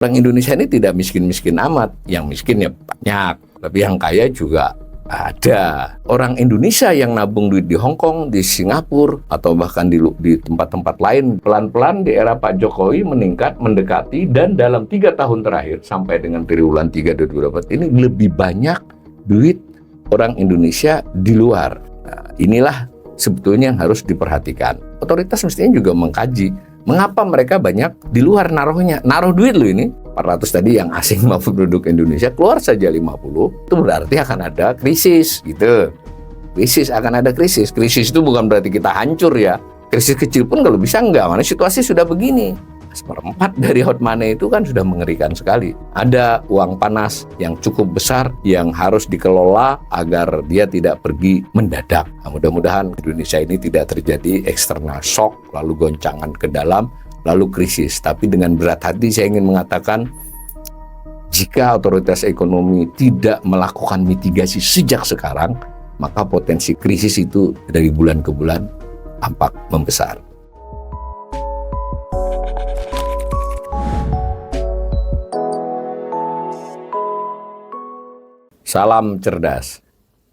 Orang Indonesia ini tidak miskin-miskin amat, yang miskin ya banyak, tapi yang kaya juga ada. Orang Indonesia yang nabung duit di Hong Kong, di Singapura, atau bahkan di tempat-tempat lain, pelan-pelan di era Pak Jokowi meningkat, mendekati, dan dalam 3 tahun terakhir, sampai dengan triwulan 3 2024 ini, lebih banyak duit orang Indonesia di luar. Nah, inilah sebetulnya yang harus diperhatikan. Otoritas mestinya juga mengkaji mengapa mereka banyak di luar naruhnya. Naruh duit loh ini, 400 tadi yang asing maupun penduduk Indonesia, keluar saja 50, itu berarti akan ada krisis gitu. Akan ada krisis. Krisis itu bukan berarti kita hancur ya. Krisis kecil pun kalau bisa enggak, mana situasi sudah begini. Seperempat dari hot money itu kan sudah mengerikan sekali. Ada uang panas yang cukup besar yang harus dikelola agar dia tidak pergi mendadak. Nah, mudah-mudahan Indonesia ini tidak terjadi external shock, lalu goncangan ke dalam, lalu krisis. Tapi dengan berat hati saya ingin mengatakan, jika otoritas ekonomi tidak melakukan mitigasi sejak sekarang, maka potensi krisis itu dari bulan ke bulan tampak membesar. Salam cerdas.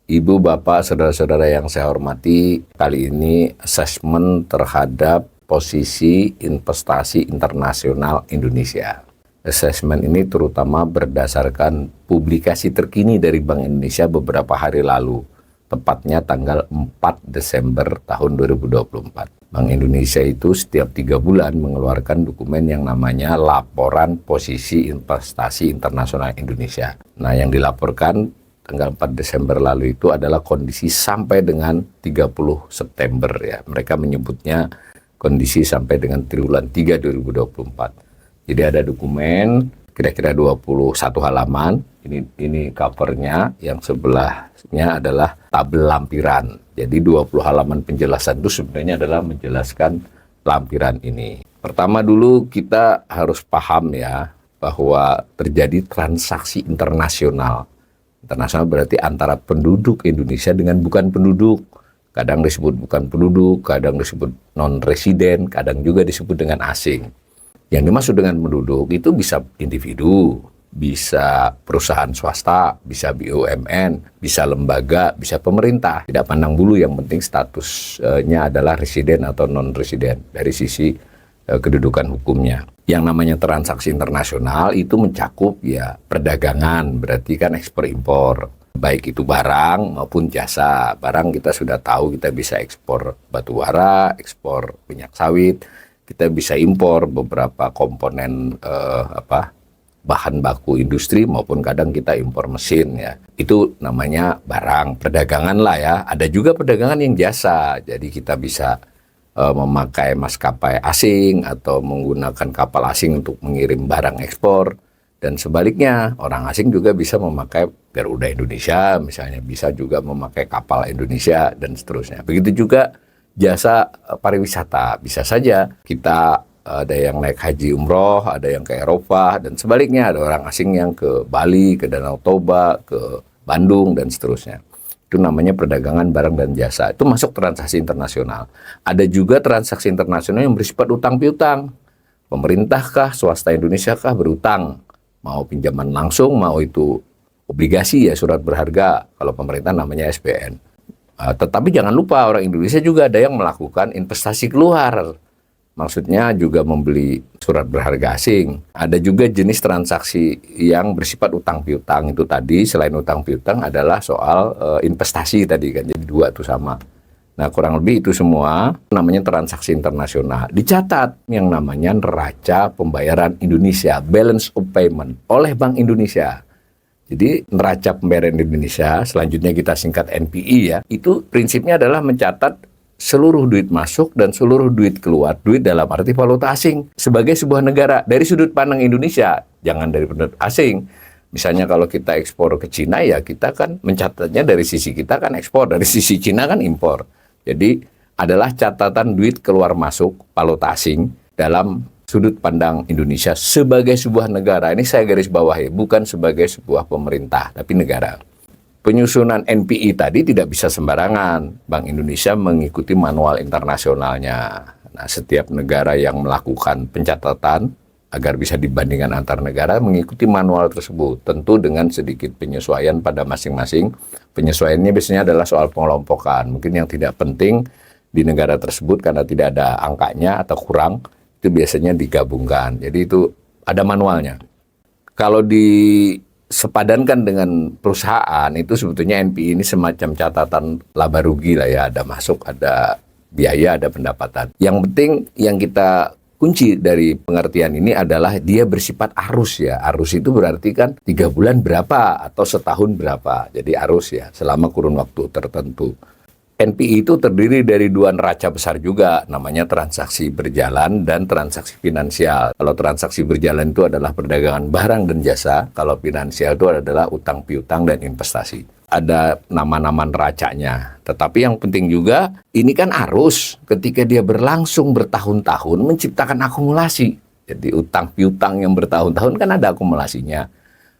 Ibu, bapak, saudara-saudara yang saya hormati, kali ini asesmen terhadap posisi investasi internasional Indonesia. Asesmen ini terutama berdasarkan publikasi terkini dari Bank Indonesia beberapa hari lalu, tepatnya tanggal 4 Desember tahun 2024. Bank Indonesia itu setiap 3 bulan mengeluarkan dokumen yang namanya Laporan Posisi Investasi Internasional Indonesia. Nah, yang dilaporkan tanggal 4 Desember lalu itu adalah kondisi sampai dengan 30 September ya. Mereka menyebutnya kondisi sampai dengan triwulan 3 2024. Jadi ada dokumen kira-kira 21 halaman. Ini covernya, yang sebelahnya adalah tabel lampiran. Jadi 20 halaman penjelasan itu sebenarnya adalah menjelaskan lampiran ini. Pertama dulu kita harus paham ya, bahwa terjadi transaksi internasional. Internasional berarti antara penduduk Indonesia dengan bukan penduduk. Kadang disebut bukan penduduk, kadang disebut non-residen, kadang juga disebut dengan asing. Yang dimaksud dengan penduduk itu bisa individu, bisa perusahaan swasta, bisa BUMN, bisa lembaga, bisa pemerintah. Tidak pandang bulu, yang penting statusnya adalah residen atau non-residen dari sisi kedudukan hukumnya. Yang namanya transaksi internasional itu mencakup ya perdagangan, berarti kan ekspor impor. Baik itu barang maupun jasa. Barang kita sudah tahu, kita bisa ekspor batu bara, ekspor minyak sawit, kita bisa impor beberapa komponen bahan baku industri, maupun kadang kita impor mesin ya. Itu namanya barang, perdagangan lah ya. Ada juga perdagangan yang jasa. Jadi kita bisa memakai maskapai asing atau menggunakan kapal asing untuk mengirim barang ekspor. Dan sebaliknya, orang asing juga bisa memakai Garuda Indonesia, misalnya bisa juga memakai kapal Indonesia dan seterusnya. Begitu juga jasa pariwisata, bisa saja kita ada yang naik haji umroh, ada yang ke Eropa, dan sebaliknya ada orang asing yang ke Bali, ke Danau Toba, ke Bandung, dan seterusnya. Itu namanya perdagangan barang dan jasa. Itu masuk transaksi internasional. Ada juga transaksi internasional yang bersifat utang piutang. Pemerintah kah, swasta Indonesia kah berutang. Mau pinjaman langsung, mau itu obligasi ya, surat berharga. Kalau pemerintah namanya SBN. Tetapi jangan lupa, orang Indonesia juga ada yang melakukan investasi keluar. Maksudnya juga membeli surat berharga asing. Ada juga jenis transaksi yang bersifat utang piutang. Itu tadi selain utang piutang adalah soal investasi tadi kan. Jadi dua itu sama. Nah, kurang lebih itu semua namanya transaksi internasional. Dicatat yang namanya neraca pembayaran Indonesia, balance of payment, oleh Bank Indonesia. Jadi neraca pembayaran Indonesia, selanjutnya kita singkat NPI ya, itu prinsipnya adalah mencatat seluruh duit masuk dan seluruh duit keluar, duit dalam arti valuta asing sebagai sebuah negara dari sudut pandang Indonesia, jangan dari penduduk asing. Misalnya kalau kita ekspor ke Cina ya kita kan mencatatnya dari sisi kita kan ekspor, dari sisi Cina kan impor. Jadi adalah catatan duit keluar masuk valuta asing dalam sudut pandang Indonesia sebagai sebuah negara. Ini saya garis bawahi, bukan sebagai sebuah pemerintah, tapi negara. Penyusunan NPI tadi tidak bisa sembarangan. Bank Indonesia mengikuti manual internasionalnya. Nah, setiap negara yang melakukan pencatatan agar bisa dibandingkan antar negara mengikuti manual tersebut. Tentu dengan sedikit penyesuaian pada masing-masing. Penyesuaiannya biasanya adalah soal pengelompokan. Mungkin yang tidak penting di negara tersebut karena tidak ada angkanya atau kurang, itu biasanya digabungkan. Jadi itu ada manualnya. Kalau disepadankan dengan perusahaan, itu sebetulnya NPI ini semacam catatan laba rugi lah ya. Ada masuk, ada biaya, ada pendapatan. Yang penting yang kita kunci dari pengertian ini adalah dia bersifat arus ya. Arus itu berarti kan 3 bulan berapa atau setahun berapa. Jadi arus ya, selama kurun waktu tertentu. NPI itu terdiri dari 2 neraca besar juga, namanya transaksi berjalan dan transaksi finansial. Kalau transaksi berjalan itu adalah perdagangan barang dan jasa, kalau finansial itu adalah utang piutang dan investasi. Ada nama-nama neracanya, tetapi yang penting juga, ini kan arus ketika dia berlangsung bertahun-tahun menciptakan akumulasi. Jadi utang piutang yang bertahun-tahun kan ada akumulasinya.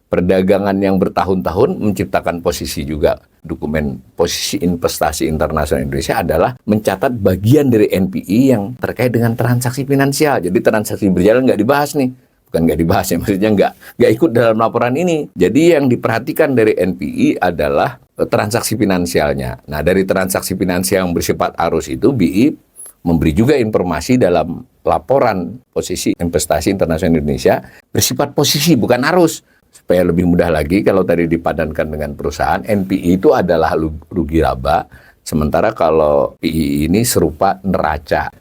Perdagangan yang bertahun-tahun menciptakan posisi juga. Dokumen posisi investasi internasional Indonesia adalah mencatat bagian dari NPI yang terkait dengan transaksi finansial. Jadi transaksi berjalan nggak dibahas nih. Bukan nggak dibahas ya, maksudnya nggak ikut dalam laporan ini. Jadi yang diperhatikan dari NPI adalah transaksi finansialnya. Nah, dari transaksi finansial yang bersifat arus itu, BI memberi juga informasi dalam laporan posisi investasi internasional Indonesia bersifat posisi, bukan arus. Supaya lebih mudah lagi, kalau tadi dipadankan dengan perusahaan, NPI itu adalah rugi laba, sementara kalau PI ini serupa neraca.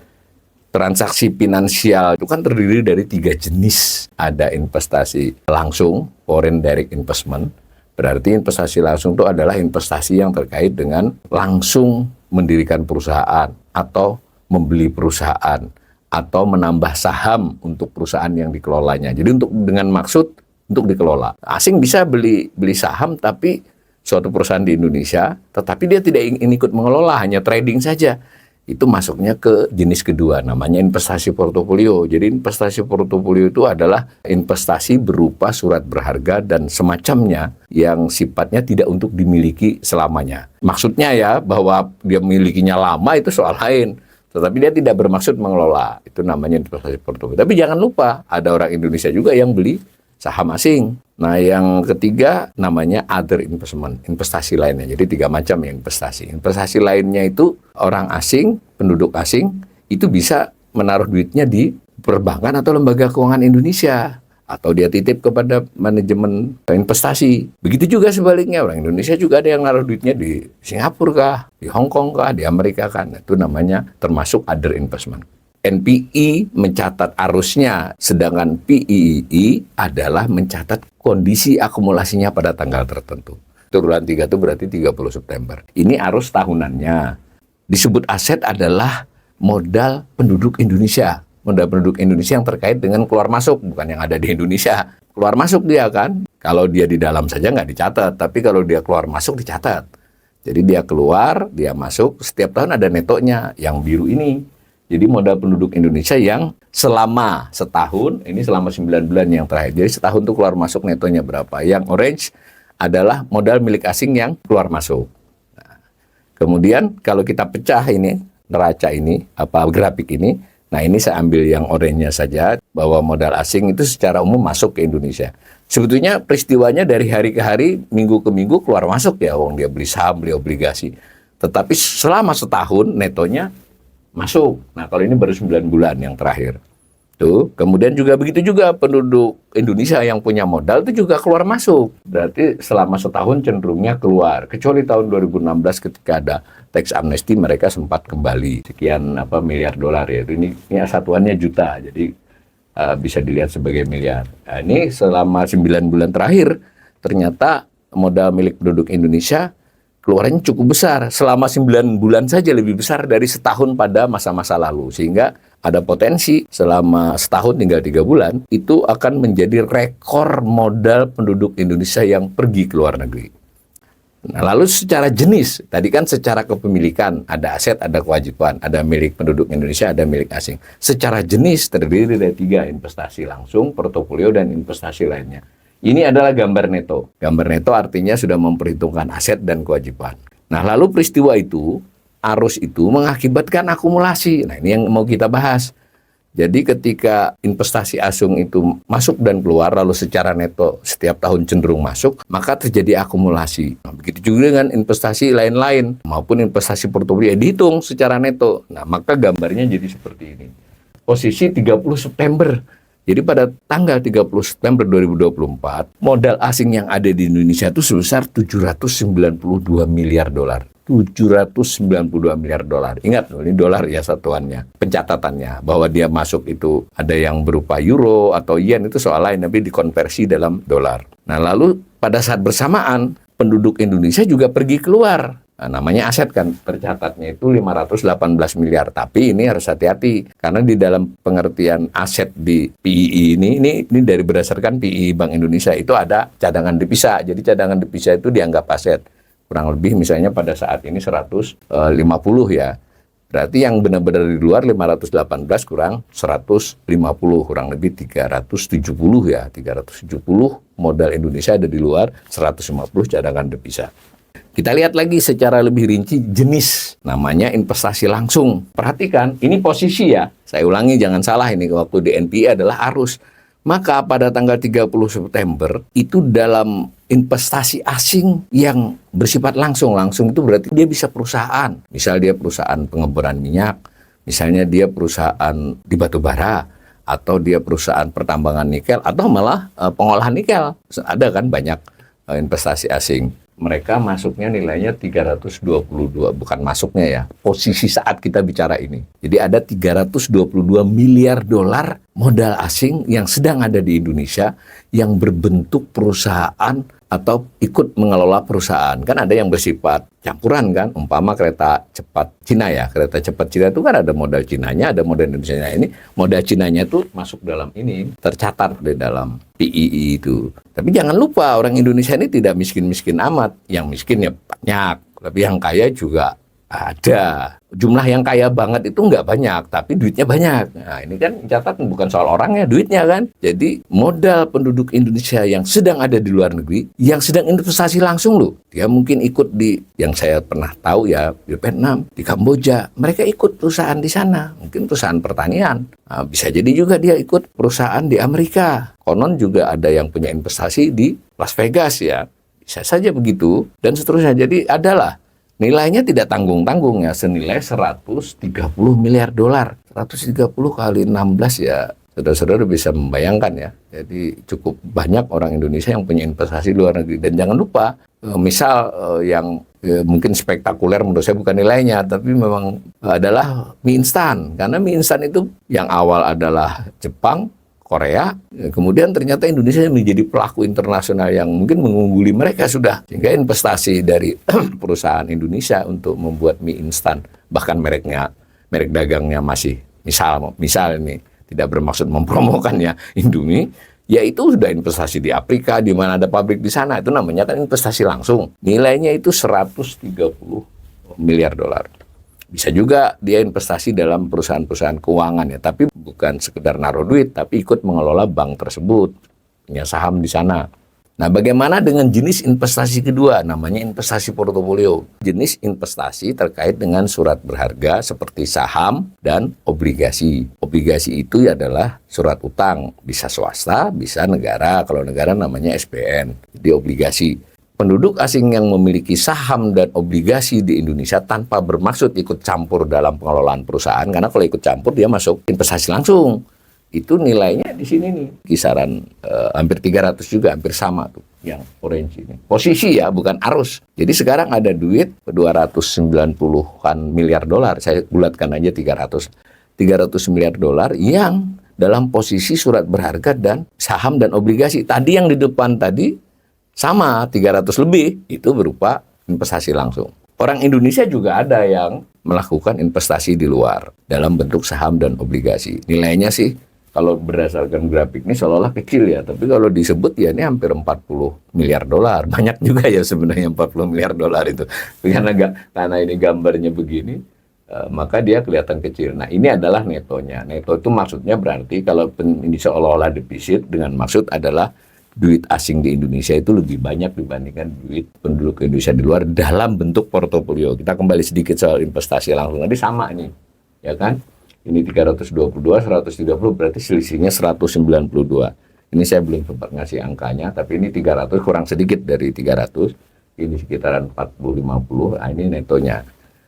Transaksi finansial itu kan terdiri dari 3 jenis. Ada investasi langsung, foreign direct investment. Berarti investasi langsung itu adalah investasi yang terkait dengan langsung mendirikan perusahaan atau membeli perusahaan atau menambah saham untuk perusahaan yang dikelolanya. Jadi dengan maksud untuk dikelola. Asing bisa beli saham tapi suatu perusahaan di Indonesia, tetapi dia tidak ingin ikut mengelola, hanya trading saja. Itu masuknya ke jenis kedua, namanya investasi portofolio. Jadi investasi portofolio itu adalah investasi berupa surat berharga dan semacamnya yang sifatnya tidak untuk dimiliki selamanya. Maksudnya ya bahwa dia milikinya lama itu soal lain. Tetapi dia tidak bermaksud mengelola. Itu namanya investasi portofolio. Tapi jangan lupa, ada orang Indonesia juga yang beli saham asing. Nah, yang ketiga namanya other investment, investasi lainnya. Jadi 3 macam ya investasi. Investasi lainnya itu orang asing, penduduk asing, itu bisa menaruh duitnya di perbankan atau lembaga keuangan Indonesia. Atau dia titip kepada manajemen investasi. Begitu juga sebaliknya, orang Indonesia juga ada yang naruh duitnya di Singapura kah, di Hong Kong kah, di Amerika kan. Itu namanya termasuk other investment. NPI mencatat arusnya, sedangkan PII adalah mencatat kondisi akumulasinya pada tanggal tertentu. Triwulan 3 itu berarti 30 September. Ini arus tahunannya. Disebut aset adalah modal penduduk Indonesia. Modal penduduk Indonesia yang terkait dengan keluar masuk, bukan yang ada di Indonesia. Keluar masuk dia kan. Kalau dia di dalam saja nggak dicatat, tapi kalau dia keluar masuk dicatat. Jadi dia keluar, dia masuk, setiap tahun ada netonya, yang biru ini. Jadi modal penduduk Indonesia yang selama setahun, ini selama 9 bulan yang terakhir. Jadi setahun itu keluar masuk netonya berapa. Yang orange adalah modal milik asing yang keluar masuk. Nah, kemudian kalau kita pecah ini, neraca ini, grafik ini, nah ini saya ambil yang oranye saja, bahwa modal asing itu secara umum masuk ke Indonesia. Sebetulnya peristiwanya dari hari ke hari, minggu ke minggu keluar masuk ya, dia beli saham, beli obligasi. Tetapi selama setahun netonya masuk. Nah, kalau ini baru 9 bulan yang terakhir. Tuh, kemudian juga begitu juga penduduk Indonesia yang punya modal itu juga keluar masuk. Berarti selama setahun cenderungnya keluar. Kecuali tahun 2016 ketika ada tax amnesty mereka sempat kembali sekian miliar dolar ya. Ini satuannya juta. Jadi bisa dilihat sebagai miliar. Nah, ini selama 9 bulan terakhir ternyata modal milik penduduk Indonesia keluarannya cukup besar, selama 9 bulan saja lebih besar dari setahun pada masa-masa lalu. Sehingga ada potensi selama setahun tinggal 3 bulan, itu akan menjadi rekor modal penduduk Indonesia yang pergi ke luar negeri. Nah, lalu secara jenis, tadi kan secara kepemilikan, ada aset, ada kewajiban, ada milik penduduk Indonesia, ada milik asing. Secara jenis terdiri dari 3, investasi langsung, portofolio, dan investasi lainnya. Ini adalah gambar neto. Gambar neto artinya sudah memperhitungkan aset dan kewajiban. Nah, lalu peristiwa itu, arus itu mengakibatkan akumulasi. Nah, ini yang mau kita bahas. Jadi ketika investasi asing itu masuk dan keluar, lalu secara neto setiap tahun cenderung masuk, maka terjadi akumulasi. Nah, begitu juga dengan investasi lain-lain, maupun investasi portofolio dihitung secara neto. Nah, maka gambarnya jadi seperti ini. Posisi 30 September. Jadi pada tanggal 30 September 2024, modal asing yang ada di Indonesia itu sebesar 792 miliar dolar. 792 miliar dolar. Ingat, ini dolar ya satuannya. Pencatatannya bahwa dia masuk itu ada yang berupa euro atau yen, itu soal lain, tapi dikonversi dalam dolar. Nah, lalu pada saat bersamaan penduduk Indonesia juga pergi keluar. Nah, namanya aset kan, tercatatnya itu 518 miliar. Tapi ini harus hati-hati karena di dalam pengertian aset di PII ini dari berdasarkan PII Bank Indonesia itu ada cadangan devisa. Jadi cadangan devisa itu dianggap aset. Kurang lebih misalnya pada saat ini 150 ya. Berarti yang benar-benar di luar 518 kurang 150, kurang lebih 370 ya. 370 modal Indonesia ada di luar, 150 cadangan devisa. Kita lihat lagi secara lebih rinci jenis, namanya investasi langsung. Perhatikan, ini posisi ya. Saya ulangi, jangan salah, ini waktu di NPI adalah arus. Maka pada tanggal 30 September itu dalam investasi asing yang bersifat langsung itu berarti dia bisa perusahaan. Misal dia perusahaan pengeboran minyak, misalnya dia perusahaan di batu bara, atau dia perusahaan pertambangan nikel, atau malah pengolahan nikel. Ada kan banyak investasi asing. Mereka masuknya nilainya 322, bukan masuknya ya, posisi saat kita bicara ini. Jadi ada 322 miliar dolar modal asing yang sedang ada di Indonesia yang berbentuk perusahaan atau ikut mengelola perusahaan. Kan ada yang bersifat campuran kan, umpama kereta cepat Cina ya. Kereta cepat Cina itu kan ada modal Cinanya, ada modal Indonesianya. Ini modal Cinanya itu masuk dalam ini, tercatat di dalam PII itu. Tapi jangan lupa orang Indonesia ini tidak miskin-miskin amat. Yang miskin ya banyak, tapi yang kaya juga ada. Jumlah yang kaya banget itu nggak banyak, tapi duitnya banyak. Nah, ini kan catat bukan soal orangnya, duitnya kan. Jadi modal penduduk Indonesia yang sedang ada di luar negeri, yang sedang investasi langsung loh. Dia mungkin ikut di, yang saya pernah tahu ya, di Vietnam, di Kamboja. Mereka ikut perusahaan di sana, mungkin perusahaan pertanian. Nah, bisa jadi juga dia ikut perusahaan di Amerika. Konon juga ada yang punya investasi di Las Vegas ya. Bisa saja begitu, dan seterusnya. Jadi adalah nilainya tidak tanggung-tanggung ya, senilai 130 miliar dolar. 130 kali 16 ya, saudara-saudara bisa membayangkan ya. Jadi cukup banyak orang Indonesia yang punya investasi di luar negeri. Dan jangan lupa, misal yang mungkin spektakuler menurut saya bukan nilainya, tapi memang adalah mie instan. Karena mie instan itu yang awal adalah Jepang, Korea, kemudian ternyata Indonesia menjadi pelaku internasional yang mungkin mengungguli mereka sudah. Sehingga investasi dari perusahaan Indonesia untuk membuat mie instan, bahkan merek dagangnya masih, misal ini tidak bermaksud mempromokannya Indomie, yaitu sudah investasi di Afrika, di mana ada pabrik di sana, itu namanya kan investasi langsung. Nilainya itu 130 miliar dolar. Bisa juga dia investasi dalam perusahaan-perusahaan keuangan ya, tapi bukan sekedar naruh duit, tapi ikut mengelola bank tersebut, punya saham di sana. Nah, bagaimana dengan jenis investasi kedua? Namanya investasi portofolio. Jenis investasi terkait dengan surat berharga seperti saham dan obligasi. Obligasi itu adalah surat utang, bisa swasta, bisa negara. Kalau negara namanya SPN, jadi obligasi. Penduduk asing yang memiliki saham dan obligasi di Indonesia tanpa bermaksud ikut campur dalam pengelolaan perusahaan, karena kalau ikut campur dia masuk investasi langsung. Itu nilainya di sini nih, kisaran hampir 300 juga, hampir sama tuh yang orange ini. Posisi ya, bukan arus. Jadi sekarang ada duit 290-an miliar dolar, saya bulatkan aja 300 miliar dolar yang dalam posisi surat berharga dan saham dan obligasi. Tadi yang di depan tadi sama 300 lebih, itu berupa investasi langsung. Orang Indonesia juga ada yang melakukan investasi di luar dalam bentuk saham dan obligasi. Nilainya sih kalau berdasarkan grafik ini seolah-olah kecil ya, tapi kalau disebut ya ini hampir 40 miliar dolar. Banyak juga ya sebenarnya 40 miliar dolar itu. Karena ini gambarnya begini, maka dia kelihatan kecil. Nah, ini adalah netonya. Neto itu maksudnya berarti kalau ini seolah-olah defisit, dengan maksud adalah duit asing di Indonesia itu lebih banyak dibandingkan duit penduduk Indonesia di luar dalam bentuk portofolio. Kita kembali sedikit soal investasi langsung. Tadi sama nih, ya kan? Ini 322, 130 berarti selisihnya 192. Ini saya belum sempat ngasih angkanya, tapi ini 300 kurang sedikit dari 300. Ini sekitaran 40-50, nah ini netonya.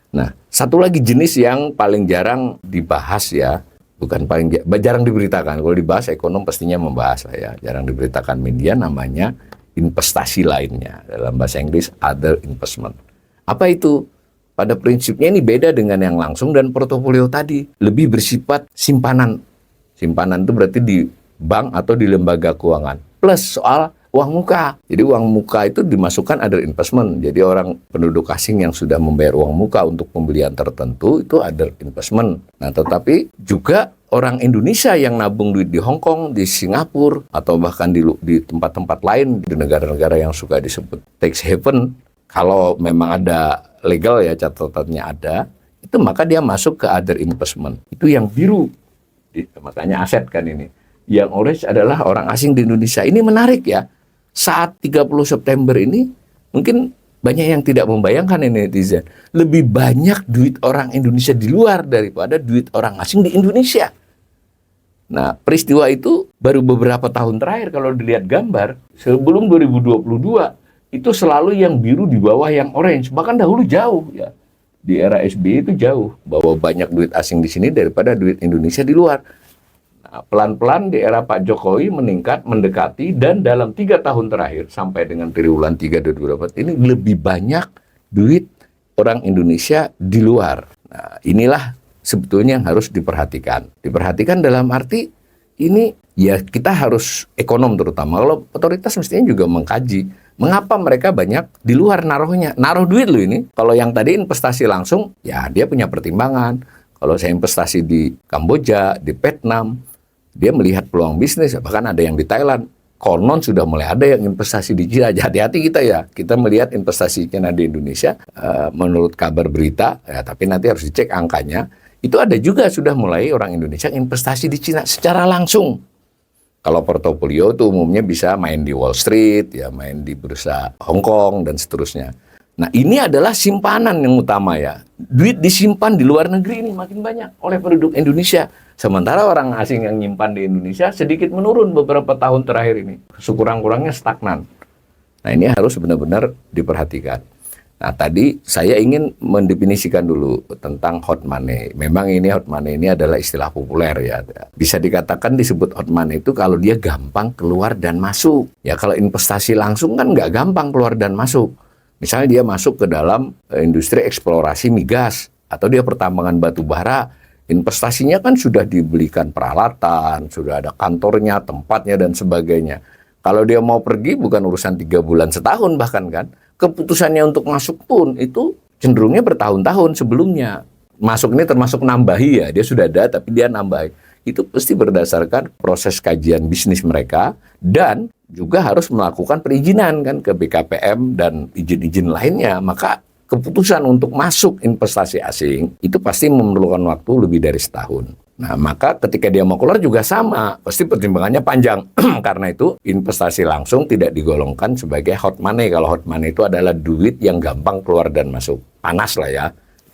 Nah, satu lagi jenis yang paling jarang dibahas ya, bukan jarang diberitakan. Kalau dibahas ekonom pastinya membahas lah ya, jarang diberitakan media, namanya investasi lainnya. Dalam bahasa Inggris, other investment. Apa itu? Pada prinsipnya ini beda dengan yang langsung dan portofolio tadi. Lebih bersifat simpanan. Simpanan itu berarti di bank atau di lembaga keuangan. Plus soal uang muka. Jadi uang muka itu dimasukkan other investment. Jadi orang penduduk asing yang sudah membayar uang muka untuk pembelian tertentu itu other investment. Nah, tetapi juga orang Indonesia yang nabung duit di Hong Kong, di Singapura, atau bahkan di tempat-tempat lain, di negara-negara yang suka disebut tax haven, kalau memang ada legal ya, catatannya ada, itu maka dia masuk ke other investment. Itu yang biru. Makanya aset kan ini. Yang orange adalah orang asing di Indonesia. Ini menarik ya. Saat 30 September ini, mungkin banyak yang tidak membayangkan ini netizen. Lebih banyak duit orang Indonesia di luar daripada duit orang asing di Indonesia. Nah, peristiwa itu baru beberapa tahun terakhir kalau dilihat gambar. Sebelum 2022, itu selalu yang biru di bawah yang orange. Bahkan dahulu jauh ya. Di era SBY itu jauh. Bahwa banyak duit asing di sini daripada duit Indonesia di luar. Nah, pelan-pelan di era Pak Jokowi meningkat, mendekati, dan dalam 3 tahun terakhir, sampai dengan triwulan 3 2024, ini lebih banyak duit orang Indonesia di luar. Nah, inilah sebetulnya yang harus diperhatikan. Diperhatikan dalam arti, ini ya kita harus ekonom terutama. Kalau otoritas mestinya juga mengkaji, mengapa mereka banyak di luar naruhnya. Naruh duit loh ini. Kalau yang tadi investasi langsung, ya dia punya pertimbangan. Kalau saya investasi di Kamboja, di Vietnam, dia melihat peluang bisnis, bahkan ada yang di Thailand. Konon sudah mulai ada yang investasi di Cina. Hati-hati kita ya. Kita melihat investasi Cina di Indonesia, menurut kabar berita, ya, tapi nanti harus dicek angkanya. Itu ada juga sudah mulai orang Indonesia investasi di Cina secara langsung. Kalau portofolio itu umumnya bisa main di Wall Street, ya main di bursa Hong Kong, dan seterusnya. Nah, ini adalah simpanan yang utama ya. Duit disimpan di luar negeri ini makin banyak oleh penduduk Indonesia. Sementara orang asing yang nyimpan di Indonesia sedikit menurun beberapa tahun terakhir ini. Sekurang-kurangnya stagnan. Nah, ini harus benar-benar diperhatikan. Nah, tadi saya ingin mendefinisikan dulu tentang hot money. Memang ini hot money ini adalah istilah populer ya. Bisa dikatakan disebut hot money itu kalau dia gampang keluar dan masuk. Ya, kalau investasi langsung kan nggak gampang keluar dan masuk. Misalnya dia masuk ke dalam industri eksplorasi migas, atau dia pertambangan batu bara, investasinya kan sudah dibelikan peralatan, sudah ada kantornya, tempatnya, dan sebagainya. Kalau dia mau pergi bukan urusan 3 bulan, setahun bahkan kan. Keputusannya untuk masuk pun itu cenderungnya bertahun-tahun sebelumnya. Masuk ini termasuk nambahi ya, dia sudah ada tapi dia nambahi. Itu pasti berdasarkan proses kajian bisnis mereka, dan juga harus melakukan perizinan kan ke BKPM dan izin-izin lainnya. Maka keputusan untuk masuk investasi asing itu pasti memerlukan waktu lebih dari setahun. Nah, maka ketika dia mau keluar juga sama, pasti pertimbangannya panjang. Karena itu investasi langsung tidak digolongkan sebagai hot money. Kalau hot money itu adalah duit yang gampang keluar dan masuk. Panas lah ya,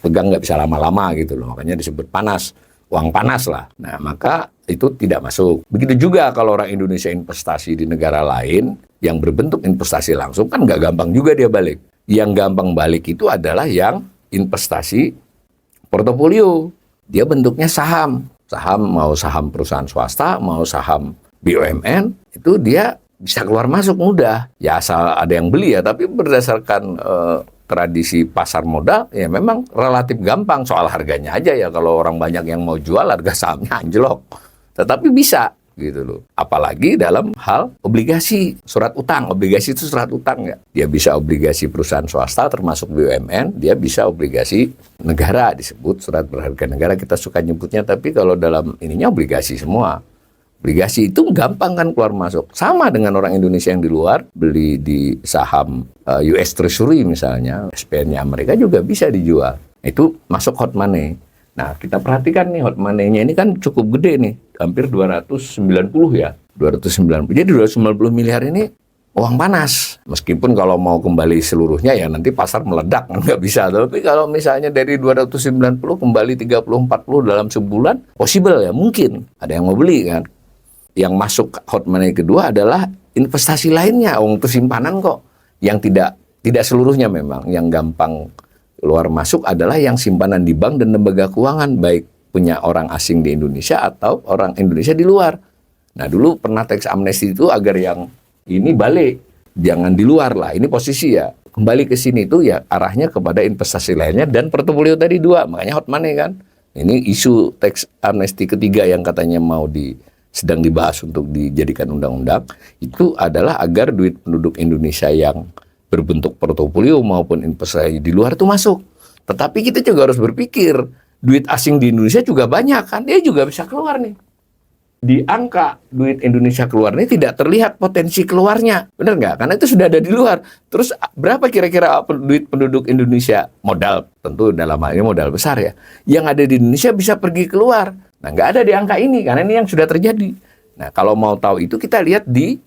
pegang nggak bisa lama-lama gitu loh, makanya disebut panas. Uang panas lah. Nah, maka itu tidak masuk. Begitu juga kalau orang Indonesia investasi di negara lain yang berbentuk investasi langsung, kan nggak gampang juga dia balik. Yang gampang balik itu adalah yang investasi portofolio. Dia bentuknya saham. Saham, mau saham perusahaan swasta, mau saham BUMN, itu dia bisa keluar masuk mudah. Ya asal ada yang beli ya, tapi berdasarkan tradisi pasar modal, ya memang relatif gampang, soal harganya aja ya. Kalau orang banyak yang mau jual, harga sahamnya anjlok. Tetapi bisa gitu loh. Apalagi dalam hal obligasi, surat utang. Obligasi itu surat utang ya. Dia bisa obligasi perusahaan swasta termasuk BUMN, dia bisa obligasi negara, disebut surat berharga negara, kita suka nyebutnya, tapi kalau dalam ininya obligasi semua. Obligasi itu gampang kan keluar masuk. Sama dengan orang Indonesia yang di luar, beli di saham US Treasury misalnya, SPN-nya Amerika juga bisa dijual. Itu masuk hot money. Nah, kita perhatikan nih hot money-nya ini kan cukup gede nih, hampir 290 ya. 290. Jadi 290 miliar ini uang panas. Meskipun kalau mau kembali seluruhnya ya nanti pasar meledak, nggak bisa. Tapi kalau misalnya dari 290 kembali 30-40 dalam sebulan, possible ya, mungkin. Ada yang mau beli kan. Yang masuk hot money kedua adalah investasi lainnya, untuk simpanan kok. Yang tidak seluruhnya memang, yang gampang keluar masuk adalah yang simpanan di bank dan lembaga keuangan, baik punya orang asing di Indonesia atau orang Indonesia di luar. Nah dulu pernah tax amnesty itu agar yang ini balik, jangan di luar lah. Ini posisi ya, kembali ke sini itu ya arahnya kepada investasi lainnya dan portofolio tadi dua, makanya hot money kan. Ini isu tax amnesty ketiga yang katanya sedang dibahas untuk dijadikan undang-undang, itu adalah agar duit penduduk Indonesia yang berbentuk portofolio maupun investasi di luar itu masuk. Tetapi kita juga harus berpikir, duit asing di Indonesia juga banyak kan, dia juga bisa keluar nih. Di angka duit Indonesia keluar ini tidak terlihat potensi keluarnya. Benar nggak? Karena itu sudah ada di luar. Terus berapa kira-kira duit penduduk Indonesia? Modal, tentu dalam hal ini modal besar ya. Yang ada di Indonesia bisa pergi keluar. Nah, nggak ada di angka ini, karena ini yang sudah terjadi. Nah, kalau mau tahu itu kita lihat di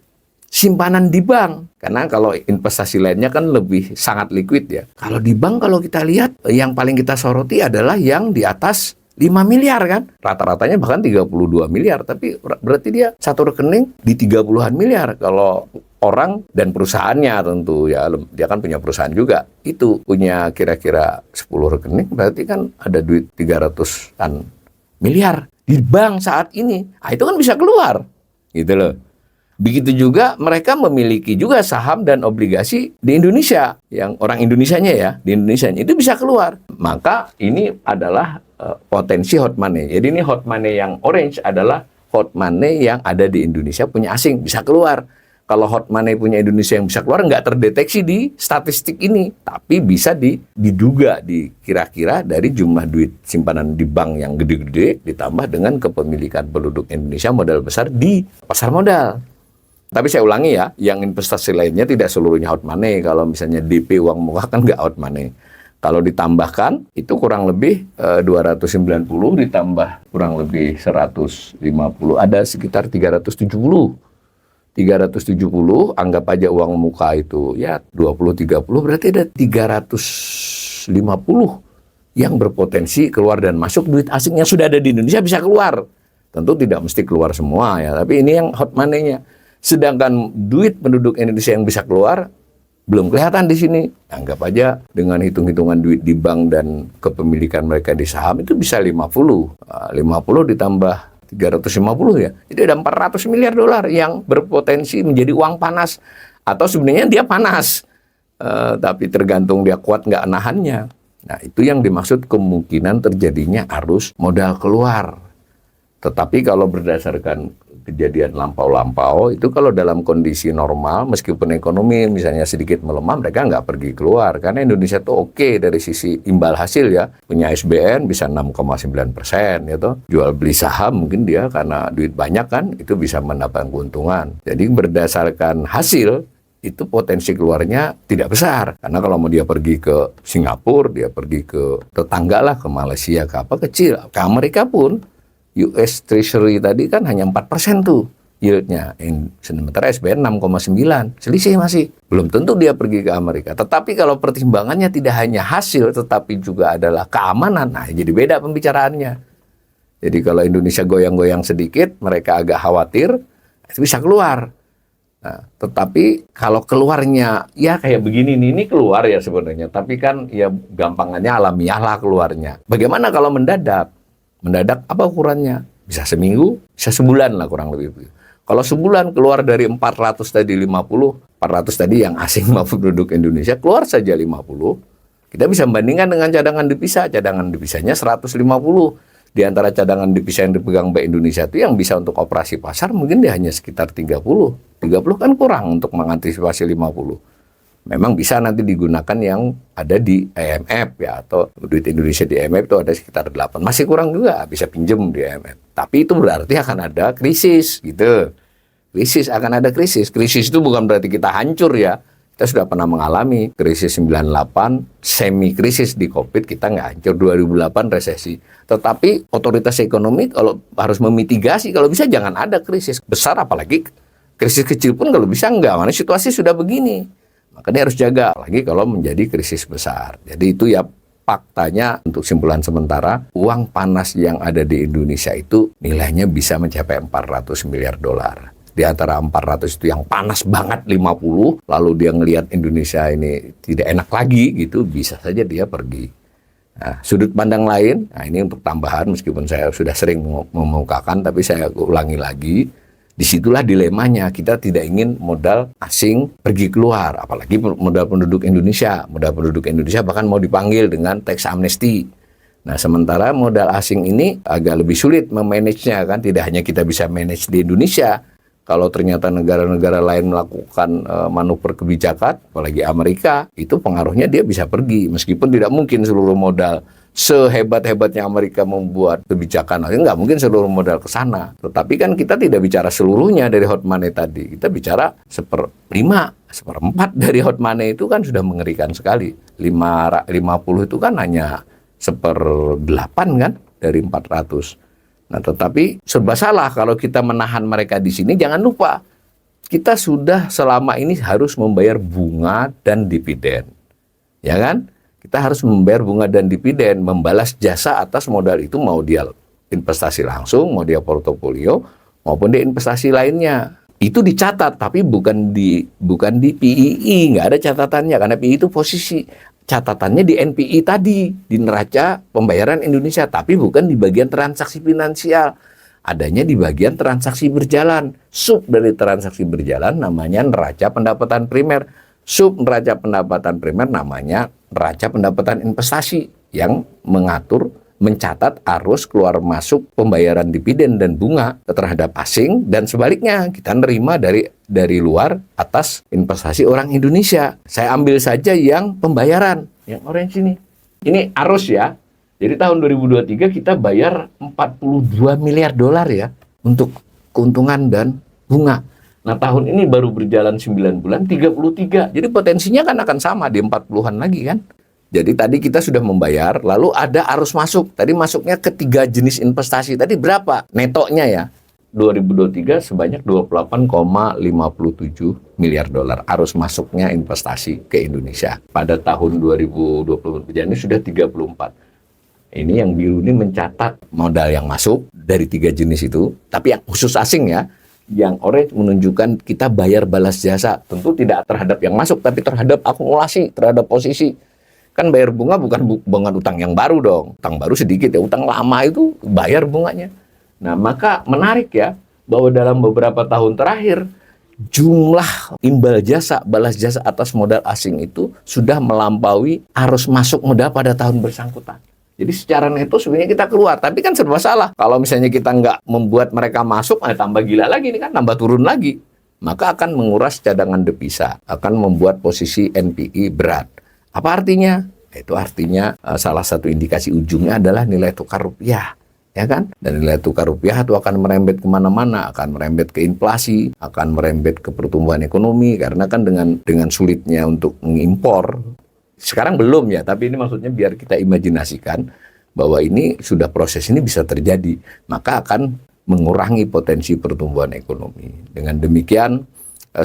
simpanan di bank. Karena kalau investasi lainnya kan lebih sangat liquid ya. Kalau di bank, kalau kita lihat, yang paling kita soroti adalah yang di atas 5 miliar kan. Rata-ratanya bahkan 32 miliar. Tapi berarti dia satu rekening di 30-an miliar. Kalau orang dan perusahaannya tentu ya, dia kan punya perusahaan juga. Itu punya kira-kira 10 rekening, berarti kan ada duit 300-an miliar di bank saat ini. Nah, itu kan bisa keluar. Gitu loh. Begitu juga mereka memiliki juga saham dan obligasi di Indonesia. Yang orang Indonesianya ya, di Indonesia itu bisa keluar. Maka ini adalah potensi hot money. Jadi ini hot money yang orange adalah hot money yang ada di Indonesia punya asing, bisa keluar. Kalau hot money punya Indonesia yang bisa keluar nggak terdeteksi di statistik ini. Tapi bisa diduga, kira-kira dari jumlah duit simpanan di bank yang gede-gede ditambah dengan kepemilikan penduduk Indonesia modal besar di pasar modal. Tapi saya ulangi ya, yang investasi lainnya tidak seluruhnya hot money. Kalau misalnya DP uang muka kan nggak hot money. Kalau ditambahkan, itu kurang lebih 290 ditambah kurang lebih 150, ada sekitar 370. 370, anggap aja uang muka itu ya 20-30, berarti ada 350 yang berpotensi keluar dan masuk. Duit asing yang sudah ada di Indonesia bisa keluar. Tentu tidak mesti keluar semua ya, tapi ini yang hot money-nya. Sedangkan duit penduduk Indonesia yang bisa keluar belum kelihatan di sini. Anggap aja dengan hitung-hitungan duit di bank dan kepemilikan mereka di saham itu bisa 50. 50 ditambah 350 ya. Jadi ada 400 miliar dolar yang berpotensi menjadi uang panas. Atau sebenarnya dia panas. Tapi tergantung dia kuat nggak nahannya. Nah, itu yang dimaksud kemungkinan terjadinya arus modal keluar. Tetapi kalau berdasarkan kejadian lampau-lampau, itu kalau dalam kondisi normal, meskipun ekonomi misalnya sedikit melemah, mereka nggak pergi keluar. Karena Indonesia tuh oke dari sisi imbal hasil ya. Punya SBN bisa 6,9%, gitu. Jual beli saham mungkin dia karena duit banyak kan, itu bisa mendapatkan keuntungan. Jadi berdasarkan hasil, itu potensi keluarnya tidak besar. Karena kalau mau dia pergi ke Singapura, dia pergi ke tetangga lah, ke Malaysia, ke apa, kecil. Ke Amerika pun, US Treasury tadi kan hanya 4% tuh yieldnya. Sementara SBN 6,9, selisih masih. Belum tentu dia pergi ke Amerika. Tetapi kalau pertimbangannya tidak hanya hasil, tetapi juga adalah keamanan, nah jadi beda pembicaraannya. Jadi kalau Indonesia goyang-goyang sedikit, mereka agak khawatir, itu bisa keluar. Nah, tetapi kalau keluarnya ya kayak begini nih, ini keluar ya sebenarnya. Tapi kan ya gampangannya alamiah lah keluarnya. Bagaimana kalau mendadak? Mendadak apa ukurannya? Bisa seminggu, bisa sebulan lah kurang lebih. Kalau sebulan keluar dari 400 tadi 50, 400 tadi yang asing maupun penduduk Indonesia, keluar saja 50. Kita bisa bandingkan dengan cadangan devisa. Cadangan devisanya 150. Di antara cadangan devisa yang dipegang Bank Indonesia itu yang bisa untuk operasi pasar mungkin dia hanya sekitar 30. 30 kan kurang untuk mengantisipasi 50. Memang bisa nanti digunakan yang ada di IMF ya, atau duit Indonesia di IMF itu ada sekitar 8. Masih kurang juga, bisa pinjem di IMF. Tapi itu berarti akan ada krisis gitu. Akan ada krisis. Krisis itu bukan berarti kita hancur ya. Kita sudah pernah mengalami krisis 98, semi krisis di Covid, kita nggak hancur. 2008 resesi. Tetapi otoritas ekonomi kalau harus memitigasi, kalau bisa jangan ada krisis besar, apalagi Krisis kecil pun kalau bisa enggak, mana situasi sudah begini. Makanya harus jaga, lagi kalau menjadi krisis besar. Jadi itu ya faktanya untuk simpulan sementara, uang panas yang ada di Indonesia itu nilainya bisa mencapai 400 miliar dolar. Di antara 400 itu yang panas banget 50, lalu dia ngelihat Indonesia ini tidak enak lagi gitu, bisa saja dia pergi. Nah, sudut pandang lain, nah ini untuk tambahan meskipun saya sudah sering mengemukakan, tapi saya ulangi lagi. Disitulah dilemanya, kita tidak ingin modal asing pergi keluar, apalagi modal penduduk Indonesia. Modal penduduk Indonesia bahkan mau dipanggil dengan tax amnesty. Nah, sementara modal asing ini agak lebih sulit memanagenya kan, tidak hanya kita bisa manage di Indonesia. Kalau ternyata negara-negara lain melakukan manuver kebijakan, apalagi Amerika, itu pengaruhnya dia bisa pergi. Meskipun tidak mungkin seluruh modal sehebat-hebatnya Amerika membuat kebijakan, nggak mungkin seluruh modal ke sana. Tetapi kan kita tidak bicara seluruhnya dari hot money tadi. Kita bicara 1/5, 1/4 dari hot money itu kan sudah mengerikan sekali. 50 itu kan hanya 1/8 kan dari 400. Nah, tetapi serba salah kalau kita menahan mereka di sini. Jangan lupa, kita sudah selama ini harus membayar bunga dan dividen. Ya kan? Kita harus membayar bunga dan dividen, membalas jasa atas modal itu, mau dia investasi langsung, mau dia portofolio, maupun dia investasi lainnya. Itu dicatat, tapi bukan di PII, nggak ada catatannya, karena PII itu posisi. Catatannya di NPI tadi, di neraca pembayaran Indonesia, tapi bukan di bagian transaksi finansial. Adanya di bagian transaksi berjalan. Sub dari transaksi berjalan namanya neraca pendapatan primer. Sub neraca pendapatan primer namanya neraca pendapatan investasi yang mencatat arus keluar masuk pembayaran dividen dan bunga terhadap asing, dan sebaliknya kita nerima dari luar atas investasi orang Indonesia. Saya ambil saja yang pembayaran, yang orange ini. Ini arus ya. Jadi tahun 2023 kita bayar 42 miliar dolar ya untuk keuntungan dan bunga. Nah, tahun ini baru berjalan 9 bulan, 33. Jadi potensinya kan akan sama di 40-an lagi kan. Jadi tadi kita sudah membayar, lalu ada arus masuk. Tadi masuknya ke 3 jenis investasi. Tadi berapa? Netonya ya. 2023 sebanyak 28,57 miliar dolar arus masuknya investasi ke Indonesia. Pada tahun 2020 ini sudah 34. Ini yang biru ini mencatat modal yang masuk dari 3 jenis itu, tapi yang khusus asing ya. Yang orange menunjukkan kita bayar balas jasa. Tentu tidak terhadap yang masuk, tapi terhadap akumulasi, terhadap posisi. Kan bayar bunga bukan utang yang baru dong. Utang baru sedikit ya, utang lama itu bayar bunganya. Nah, maka menarik ya, bahwa dalam beberapa tahun terakhir, jumlah imbal jasa, balas jasa atas modal asing itu sudah melampaui arus masuk modal pada tahun bersangkutan. Jadi secara neto sebenarnya kita keluar, tapi kan serba salah. Kalau misalnya kita nggak membuat mereka masuk, tambah gila lagi nih kan, tambah turun lagi. Maka akan menguras cadangan devisa, akan membuat posisi NPI berat. Apa artinya? Itu artinya salah satu indikasi ujungnya adalah nilai tukar rupiah, ya kan? Dan nilai tukar rupiah itu akan merembet kemana-mana, akan merembet ke inflasi, akan merembet ke pertumbuhan ekonomi, karena kan dengan sulitnya untuk mengimpor. Sekarang belum ya, tapi ini maksudnya biar kita imajinasikan bahwa ini sudah proses ini bisa terjadi, maka akan mengurangi potensi pertumbuhan ekonomi. Dengan demikian,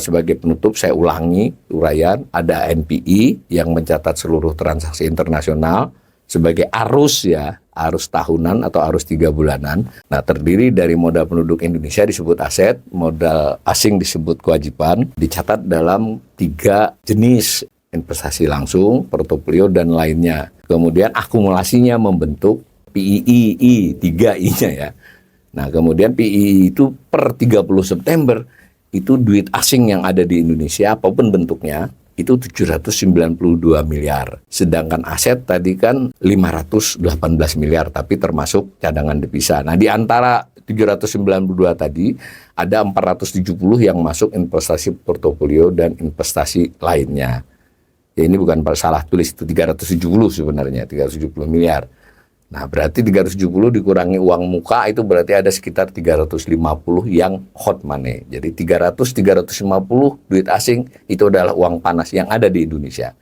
sebagai penutup saya ulangi uraian, ada NPI yang mencatat seluruh transaksi internasional sebagai arus ya, arus tahunan atau arus 3 bulanan. Nah, terdiri dari modal penduduk Indonesia disebut aset, modal asing disebut kewajiban, dicatat dalam 3 jenis: investasi langsung, portofolio, dan lainnya. Kemudian akumulasinya membentuk PII, 3I-nya ya. Nah, kemudian PII itu per 30 September, itu duit asing yang ada di Indonesia, apapun bentuknya, itu 792 miliar. Sedangkan aset tadi kan 518 miliar, tapi termasuk cadangan devisa. Nah, di antara 792 tadi, ada 470 yang masuk investasi portofolio dan investasi lainnya. Ya, ini bukan salah tulis, itu 370 sebenarnya, 370 miliar. Nah, berarti 370 dikurangi uang muka, itu berarti ada sekitar 350 yang hot money. Jadi 350 duit asing itu adalah uang panas yang ada di Indonesia.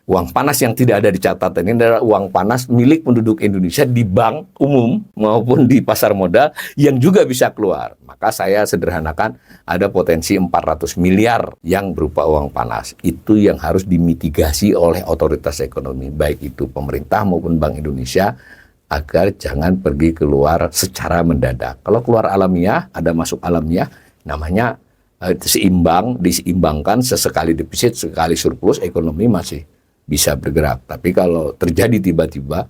Uang panas yang tidak ada di catatan ini adalah uang panas milik penduduk Indonesia di bank umum maupun di pasar modal yang juga bisa keluar. Maka saya sederhanakan ada potensi 400 miliar yang berupa uang panas. Itu yang harus dimitigasi oleh otoritas ekonomi, baik itu pemerintah maupun Bank Indonesia, agar jangan pergi keluar secara mendadak. Kalau keluar alamiah, ada masuk alamiah, namanya seimbang, diseimbangkan, sesekali defisit, sekali surplus, ekonomi masih bisa bergerak. Tapi kalau terjadi tiba-tiba,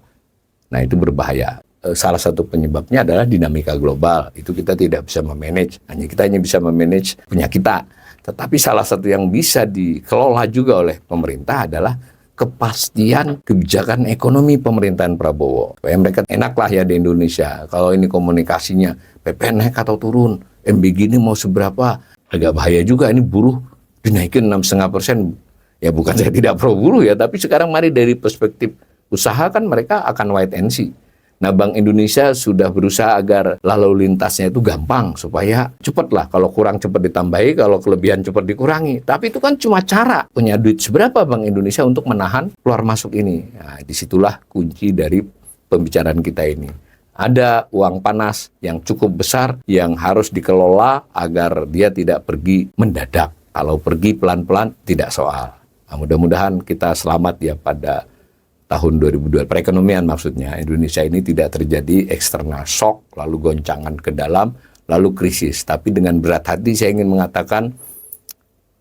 nah itu berbahaya. Salah satu penyebabnya adalah dinamika global. Itu kita tidak bisa memanage. Kita hanya bisa memanage punya kita. Tetapi salah satu yang bisa dikelola juga oleh pemerintah adalah kepastian kebijakan ekonomi pemerintahan Prabowo. Supaya mereka enaklah ya di Indonesia. Kalau ini komunikasinya PPN naik atau turun, MBG ini mau seberapa, agak bahaya juga. Ini buruh dinaikin 6,5%. Ya bukan saya tidak pro buruh ya, tapi sekarang mari dari perspektif usaha kan mereka akan wait and see. Nah, Bank Indonesia sudah berusaha agar lalu lintasnya itu gampang supaya cepatlah. Kalau kurang cepat ditambahi, kalau kelebihan cepat dikurangi. Tapi itu kan cuma cara. Punya duit seberapa Bank Indonesia untuk menahan keluar masuk ini. Nah, disitulah kunci dari pembicaraan kita ini. Ada uang panas yang cukup besar yang harus dikelola agar dia tidak pergi mendadak. Kalau pergi pelan-pelan tidak soal. Nah, mudah-mudahan kita selamat ya pada tahun 2002, perekonomian maksudnya. Indonesia ini tidak terjadi eksternal shock, lalu goncangan ke dalam, lalu krisis. Tapi dengan berat hati saya ingin mengatakan,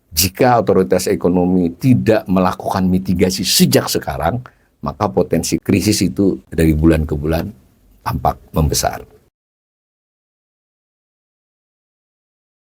jika otoritas ekonomi tidak melakukan mitigasi sejak sekarang, maka potensi krisis itu dari bulan ke bulan tampak membesar.